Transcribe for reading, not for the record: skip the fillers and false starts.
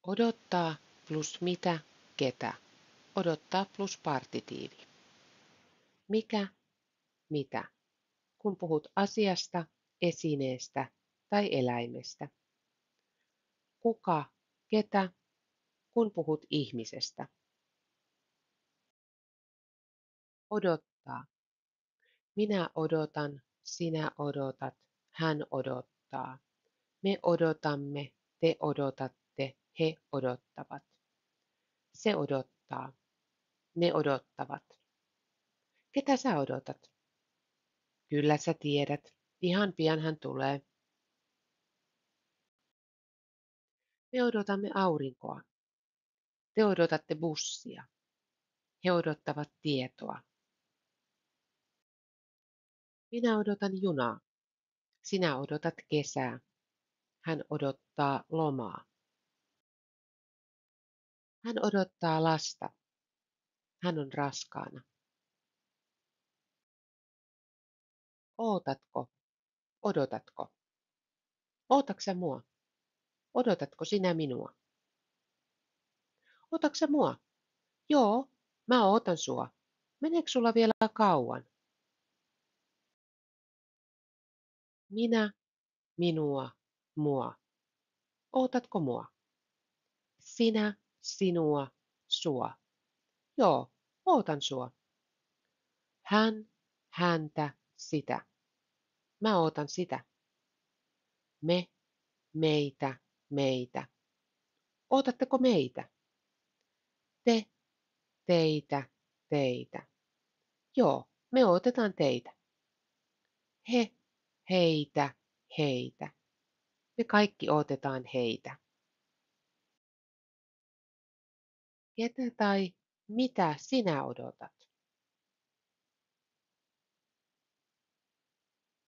Odottaa plus mitä, ketä. Odottaa plus partitiivi. Mikä, mitä. Kun puhut asiasta, esineestä tai eläimestä. Kuka, ketä, kun puhut ihmisestä. Odottaa. Minä odotan, sinä odotat, hän odottaa. Me odotamme, te odotatte, he odottavat. Se odottaa, ne odottavat. Ketä sä odotat? Kyllä sä tiedät, ihan pian hän tulee. Me odotamme aurinkoa. Te odotatte bussia. He odottavat tietoa. Minä odotan junaa. Sinä odotat kesää. Hän odottaa lomaa. Hän odottaa lasta. Hän on raskaana. Ootatko? Odotatko? Ootatko sä mua? Odotatko sinä minua? Ootatko sä mua? Joo, mä ootan sua. Meneekö sulla vielä kauan? Minä, minua, mua. Ootatko mua? Sinä, sinua, sua. Joo, ootan sua. Hän, häntä, sitä. Mä ootan sitä. Me, meitä, meitä. Ootatteko meitä? Te, teitä, teitä. Joo, me odotetaan teitä. He, heitä, heitä. Me kaikki odotetaan heitä. Ketä tai mitä sinä odotat?